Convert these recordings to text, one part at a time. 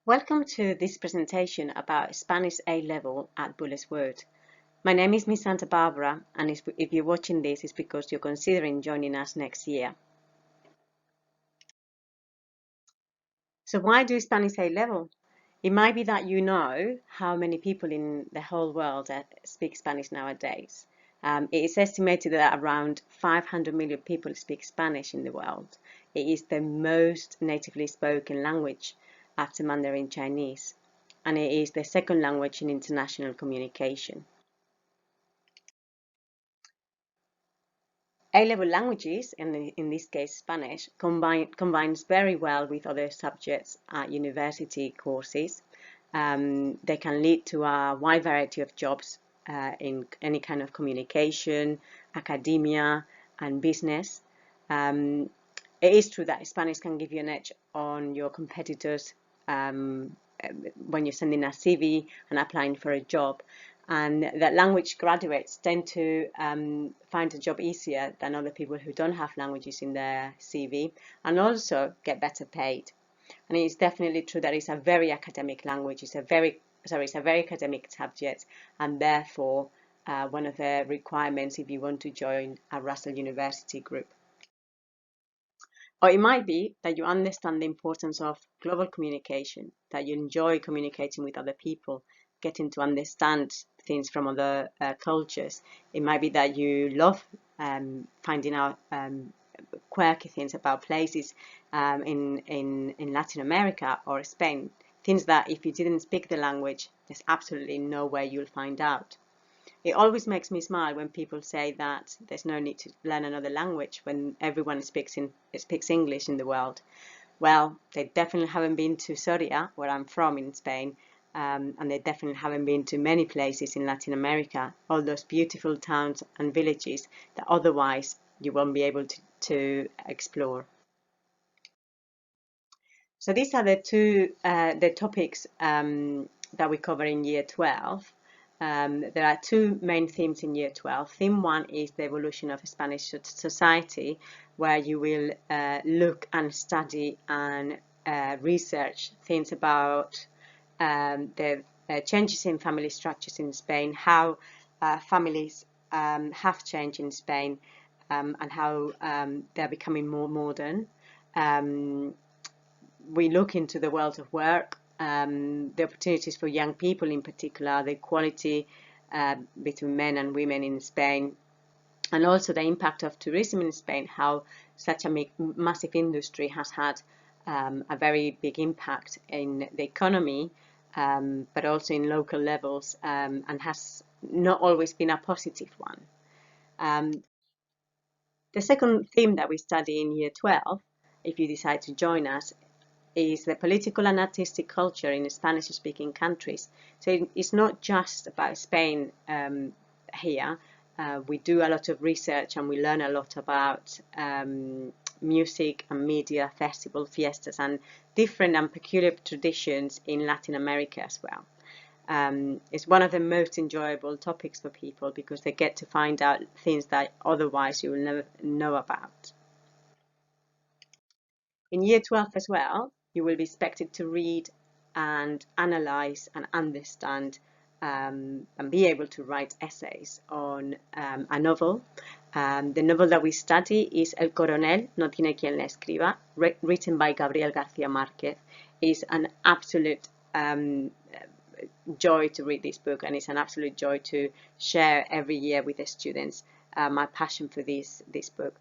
Welcome to this presentation about Spanish A-level at Bulletswood. My name is Miss Santa Barbara, and if you're watching this, it's because you're considering joining us next year. So why do Spanish A-level? It might be that you know how many people in the whole world speak Spanish nowadays. It is estimated that around 500 million people speak Spanish in the world. It is the most natively spoken language after Mandarin Chinese, and it is the second language in international communication. A-level languages, in this case Spanish, combines very well with other subjects at university courses. They can lead to a wide variety of jobs in any kind of communication, academia, and business. It is true that Spanish can give you an edge on your competitors when you're sending a CV and applying for a job, and that language graduates tend to find a job easier than other people who don't have languages in their CV, and also get better paid. And it's definitely true that it's a very academic language. It's a very academic subject, and therefore one of the requirements if you want to join a Russell University group. Or it might be that you understand the importance of global communication, that you enjoy communicating with other people, getting to understand things from other cultures. It might be that you love finding out quirky things about places in Latin America or Spain, things that if you didn't speak the language, there's absolutely no way you'll find out. It always makes me smile when people say that there's no need to learn another language when everyone speaks English in the world. Well, they definitely haven't been to Soria, where I'm from in Spain, and they definitely haven't been to many places in Latin America, all those beautiful towns and villages that otherwise you won't be able to explore. So these are the topics that we cover in year 12. There are two main themes in year 12. Theme 1 is the evolution of Spanish society, where you will look and study and research things about the changes in family structures in Spain, how families have changed in Spain, and how they're becoming more modern. We look into the world of work, the opportunities for young people in particular, the equality between men and women in Spain, and also the impact of tourism in Spain, how such a massive industry has had a very big impact in the economy, but also in local levels, and has not always been a positive one. The second theme that we study in year 12, if you decide to join us, is the political and artistic culture in Spanish-speaking countries. So it's not just about Spain here. We do a lot of research and we learn a lot about music and media, festival, fiestas, and different and peculiar traditions in Latin America as well. It's one of the most enjoyable topics for people because they get to find out things that otherwise you will never know about. In year 12 as well, you will be expected to read and analyze and understand and be able to write essays on a novel. The novel that we study is El Coronel, no tiene quien la escriba, written by Gabriel García Márquez. It's an absolute joy to read this book, and it's an absolute joy to share every year with the students my passion for this book.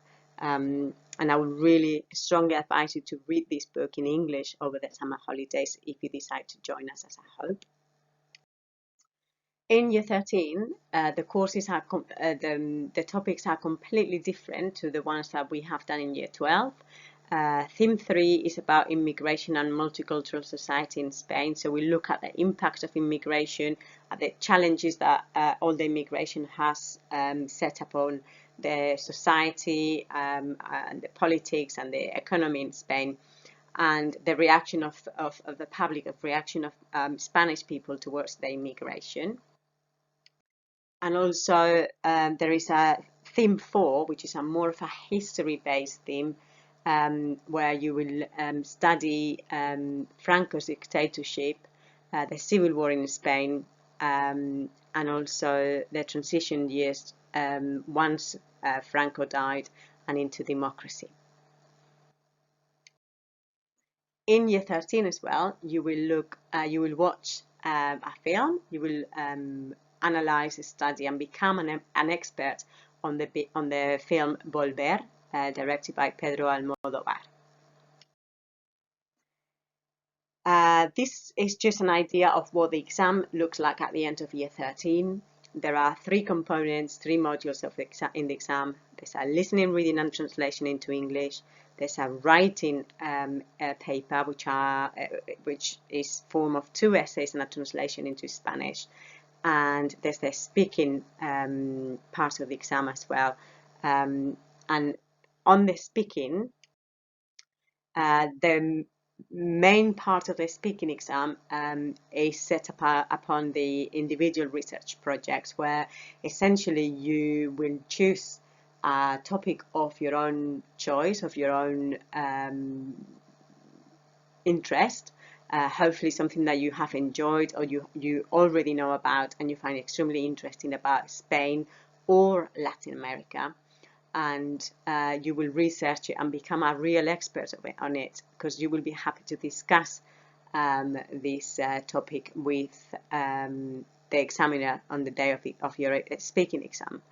And I would really strongly advise you to read this book in English over the summer holidays if you decide to join us, as I hope. In year 13, the courses are the topics are completely different to the ones that we have done in year 12. Theme 3 is about immigration and multicultural society in Spain. So we look at the impact of immigration, at the challenges that all the immigration has set upon the society and the politics and the economy in Spain, and the reaction of the public, reaction of Spanish people towards the immigration. And also there is a theme 4, which is a more of a history-based theme, where you will study Franco's dictatorship, the civil war in Spain, and also the transition years once Franco died and into democracy. In year 13 as well, you will watch a film, you will analyze, study, and become an expert on the film Volver, directed by Pedro Almodóvar. This is just an idea of what the exam looks like at the end of year 13. There are 3 components, 3 modules of in the exam. There's a listening, reading, and translation into English. There's a writing paper, which is form of 2 essays and a translation into Spanish. And there's the speaking part of the exam as well. And on the speaking, the main part of the speaking exam is set upon the individual research projects, where essentially you will choose a topic of your own choice, of your own interest, hopefully something that you have enjoyed or you already know about and you find extremely interesting about Spain or Latin America. And you will research it and become a real expert on it, because you will be happy to discuss this topic with the examiner on the day of your speaking exam.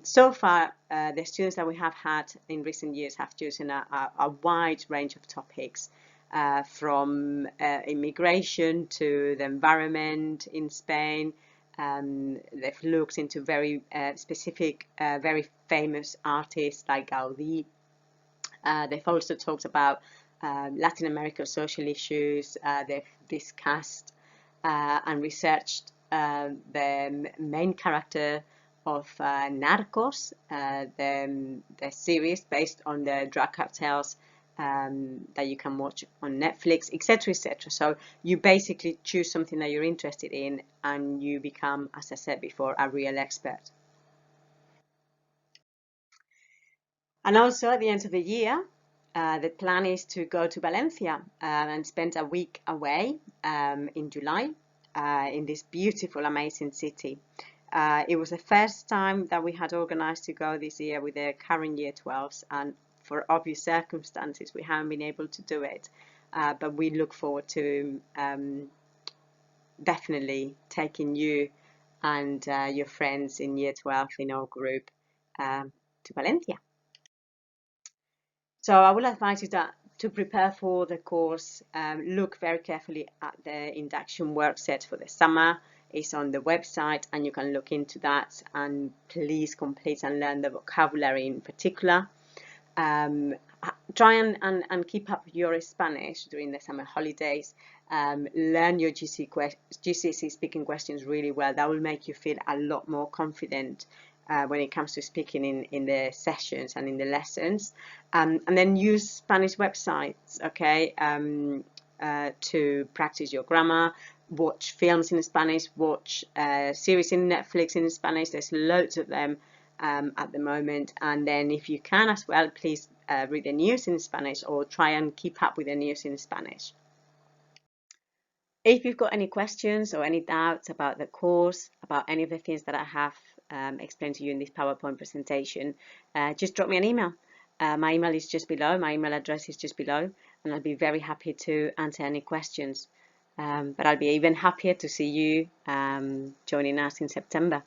So far, the students that we have had in recent years have chosen a wide range of topics, from immigration to the environment in Spain. They've looked into very specific, very famous artists like Gaudí. They've also talked about Latin American social issues. They've discussed and researched the main character of Narcos, the series based on the drug cartels that you can watch on Netflix, etc., etc. So you basically choose something that you're interested in and you become, as I said before, a real expert. And also at the end of the year, the plan is to go to Valencia and spend a week away in July in this beautiful, amazing city. It was the first time that we had organized to go this year with the current year 12s, and for obvious circumstances we haven't been able to do it, but we look forward to definitely taking you and your friends in year 12 in our group to Valencia. So I will advise you that to prepare for the course, look very carefully at the induction work set for the summer. It's on the website and you can look into that, and please complete and learn the vocabulary in particular. Try and keep up your Spanish during the summer holidays. Learn your GCSE speaking questions really well. That will make you feel a lot more confident when it comes to speaking in the sessions and in the lessons. And then use Spanish websites, okay, to practice your grammar. Watch films in Spanish, watch series in Netflix in Spanish. There's loads of them at the moment. And then if you can as well, please read the news in Spanish or try and keep up with the news in Spanish. If you've got any questions or any doubts about the course, about any of the things that I have explained to you in this PowerPoint presentation, just drop me an email. My email is just below, my email address is just below, and I'll be very happy to answer any questions. But I'll be even happier to see you joining us in September.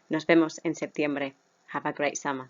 Nos vemos en septiembre. Have a great summer.